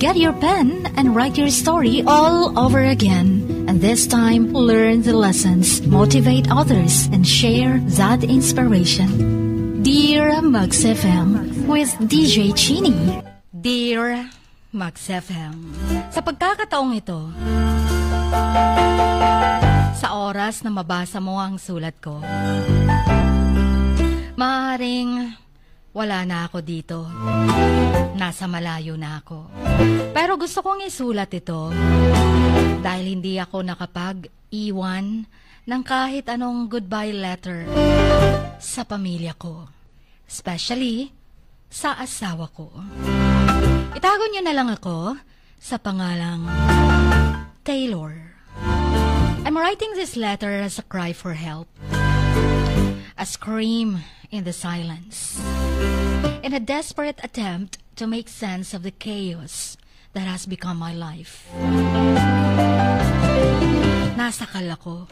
Get your pen and write your story all over again. And this time, learn the lessons, motivate others, and share that inspiration. Dear Max FM with DJ Chini. Dear Max FM, sa pagkakataong ito, sa oras na mabasa mo ang sulat ko, maaaring wala na ako dito. Nasa malayo na ako. Pero gusto kong isulat ito dahil hindi ako nakapag-iwan ng kahit anong goodbye letter sa pamilya ko. Especially sa asawa ko. Itago niyo na lang ako sa pangalang Taylor. I'm writing this letter as a cry for help. A scream in the silence. In a desperate attempt to make sense of the chaos that has become my life. Nasakal ako.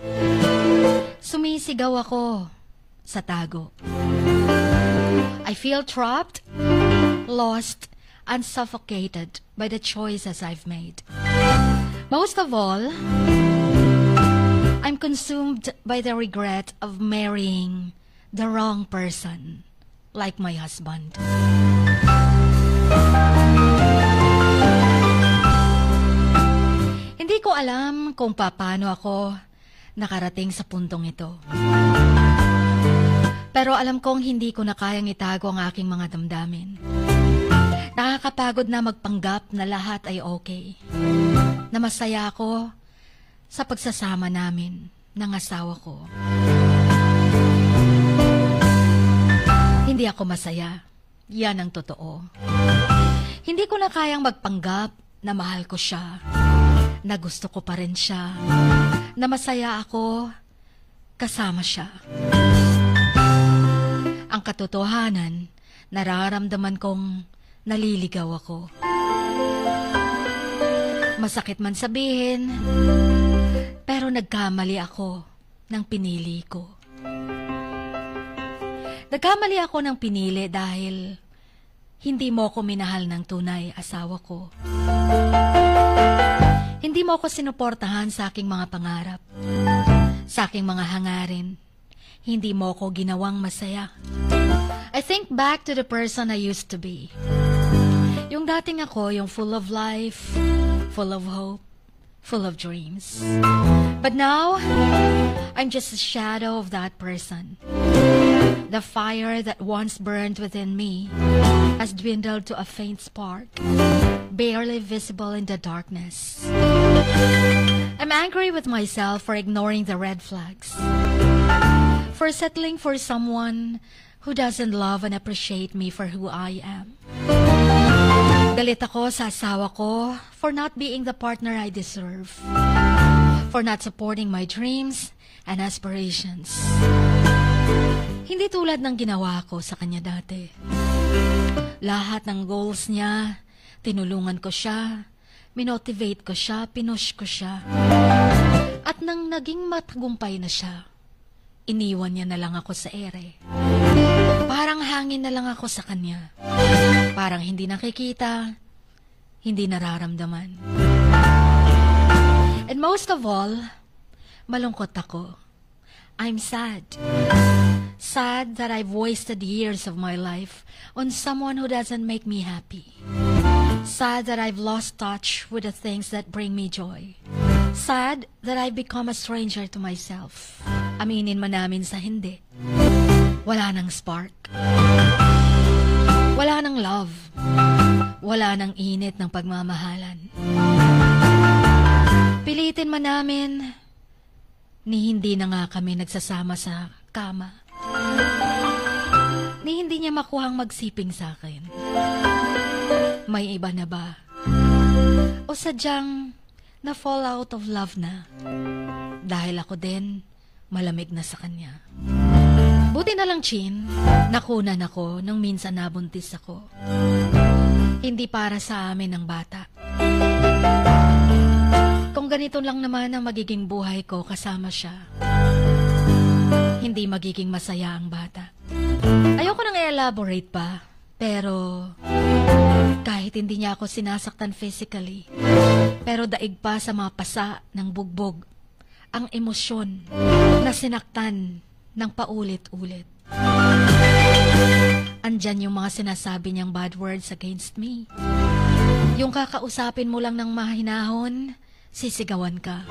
Sumisigaw ako sa tago. I feel trapped, lost, and suffocated by the choices I've made. Most of all, I'm consumed by the regret of marrying the wrong person, like my husband. Hindi ko alam kung paano ako nakarating sa puntong ito. Pero alam kong hindi ko na kayang itago ang aking mga damdamin. Nakakapagod na magpanggap na lahat ay okay. Na masaya ako sa pagsasama namin ng asawa ko. Hindi ako masaya. Yan ang totoo. Hindi ko na kayang magpanggap na mahal ko siya. Na gusto ko pa rin siya. Na masaya ako kasama siya. Ang katotohanan, nararamdaman kong naliligaw ako. Masakit man sabihin, pero nagkamali ako ng pinili ko. Nagkamali ako ng pinili dahil hindi mo ako minahal ng tunay, asawa ko. Hindi mo ako sinuportahan sa aking mga pangarap, sa aking mga hangarin. Hindi mo ako ginawang masaya. I think back to the person I used to be. Yung dating ako, yung full of life, full of hope, full of dreams. But now, I'm just a shadow of that person. The fire that once burned within me has dwindled to a faint spark, barely visible in the darkness. I'm angry with myself for ignoring the red flags, for settling for someone who doesn't love and appreciate me for who I am. Galit ako sa asawa ko for not being the partner I deserve, for not supporting my dreams and aspirations. Hindi tulad ng ginawa ko sa kanya dati. Lahat ng goals niya, tinulungan ko siya, minotivate ko siya, pinush ko siya. At nang naging matagumpay na siya, iniwan niya na lang ako sa ere. Parang hangin na lang ako sa kanya. Parang hindi nakikita, hindi nararamdaman. And most of all, malungkot ako. I'm sad. Sad that I've wasted years of my life on someone who doesn't make me happy. Sad that I've lost touch with the things that bring me joy. Sad that I've become a stranger to myself. Aminin man namin sa hindi. Wala nang spark. Wala nang love. Wala nang init ng pagmamahalan. Pilitin man namin, ni hindi na nga kami nagsasama sa kama. Ni hindi niya makuhang magsiping sa akin. May iba na ba? O sadyang na-fall out of love na? Dahil ako din, malamig na sa kanya. Buti na lang, Chin, nakunan ako nung minsan nabuntis ako. Hindi para sa amin ang bata. Kung ganito lang naman ang magiging buhay ko kasama siya, hindi magiging masaya ang bata. Ayoko nang i-elaborate pa. Pero kahit hindi niya ako sinasaktan physically, pero daig pa sa mga pasa ng bugbog ang emosyon na sinaktan ng paulit-ulit. Andyan yung mga sinasabi niyang bad words against me. Yung kakausapin mo lang ng mahinahon, sisigawan ka.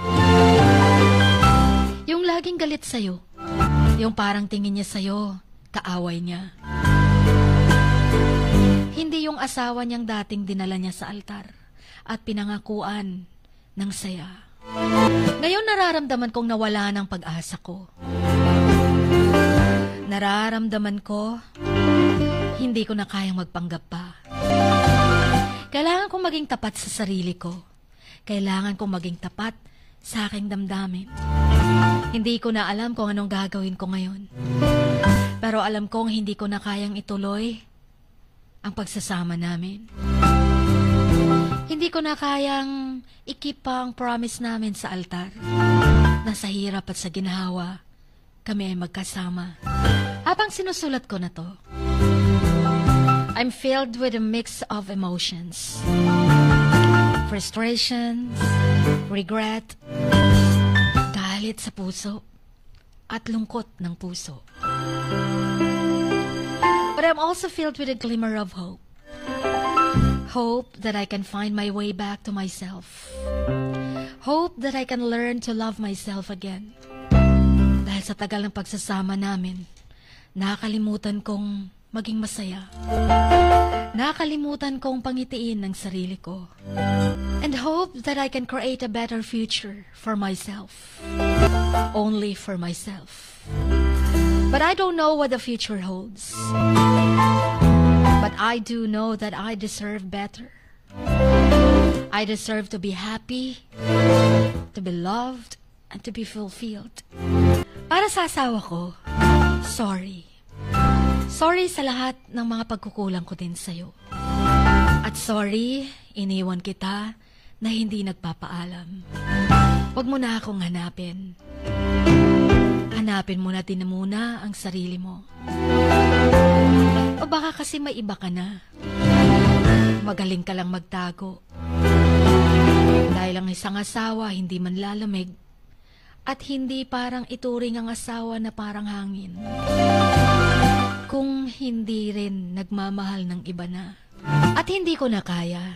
Yung laging galit sa'yo. Yung parang tingin niya sa'yo, kaaway niya. Hindi yung asawa niyang dating dinala niya sa altar at pinangakuan ng saya. Ngayon nararamdaman kong nawala ng pag-asa ko. Nararamdaman ko, hindi ko na kayang magpanggap pa. Kailangan kong maging tapat sa sarili ko. Kailangan kong maging tapat sa aking damdamin. Hindi ko na alam kung anong gagawin ko ngayon. Pero alam kong hindi ko na kayang ituloy ang pagsasama namin. Hindi ko na kayang ikip pa ang promise namin sa altar na sa hirap at sa ginhawa kami ay magkasama. Habang sinusulat ko na to, I'm filled with a mix of emotions. Frustration, regret, galit sa puso, at lungkot ng puso. But I'm also filled with a glimmer of hope. Hope that I can find my way back to myself. Hope that I can learn to love myself again. Dahil sa tagal ng pagsasama namin, nakalimutan kong maging masaya. Nakalimutan kong pangitiin ng sarili ko. And hope that I can create a better future for myself. Only for myself. But I don't know what the future holds. But I do know that I deserve better. I deserve to be happy, to be loved, and to be fulfilled. Para sa asawa ko, sorry. Sorry sa lahat ng mga pagkukulang ko din sa'yo. At sorry, iniwan kita na hindi nagpapaalam. Huwag mo na akong hanapin. Hanapin mo na din muna ang sarili mo. O baka kasi may iba ka na. Magaling ka lang magtago. Dahil ang isang asawa hindi man lalamig at hindi parang ituring ang asawa na parang hangin. Kung hindi rin nagmamahal ng iba na. At hindi ko na kaya.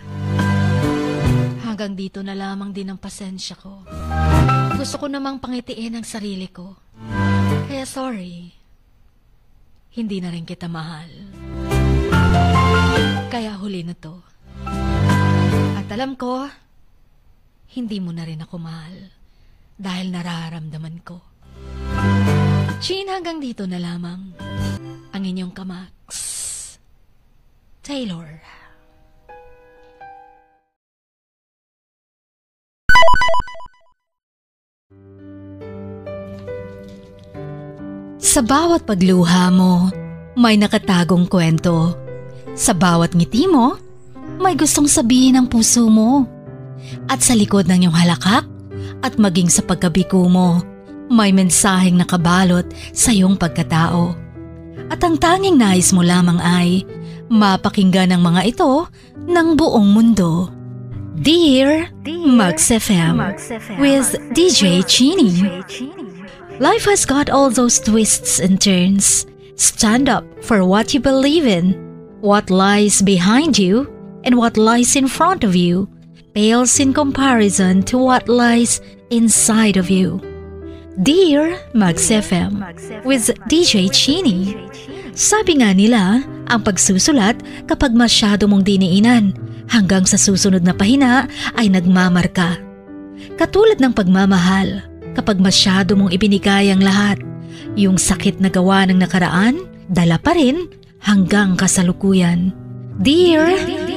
Hanggang dito na lamang din ang pasensya ko. Gusto ko namang pangitiin ang sarili ko. Kaya sorry. Hindi na rin kita mahal. Kaya huli na to. At alam ko, hindi mo na rin ako mahal. Dahil nararamdaman ko. Chin, hanggang dito na lamang. Ang inyong Kamax, Taylor. Sa bawat pagluha mo, may nakatagong kwento. Sa bawat ngiti mo, may gustong sabihin ang puso mo. At sa likod ng iyong halakak at maging sa pagkabiko mo, may mensaheng nakabalot sa iyong pagkatao. At ang tanging nais mo lamang ay mapakinggan ang mga ito ng buong mundo. Dear Max FM with DJ Chini. Life has got all those twists and turns. Stand up for what you believe in. What lies behind you and what lies in front of you pales in comparison to what lies inside of you. Dear Max FM with DJ Chini. Sabi nga nila, ang pagsusulat kapag masyado mong diniinan hanggang sa susunod na pahina ay nagmamarka. Katulad ng pagmamahal, kapag masyado mong ibinigay ang lahat, yung sakit na gawa ng nakaraan, dala pa rin hanggang kasalukuyan. Dear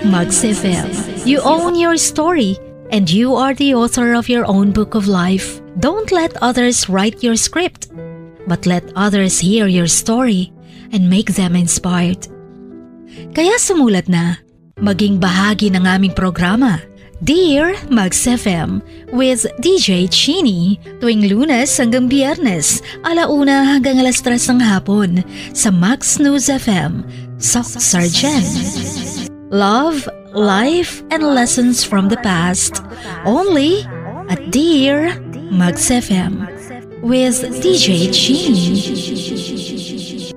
Max FM, you own your story and you are the author of your own book of life. Don't let others write your script, but let others hear your story and make them inspired. Kaya sumulat na, maging bahagi ng aming programa, Dear Max FM with DJ Chini, tuwing Lunes hanggang Biyernes, 1:00 hanggang 3:00 ng hapon sa Max News FM Sock Sergeant. Love, life, and lessons from the past. Only at Dear Mugs FM with DJ Chin.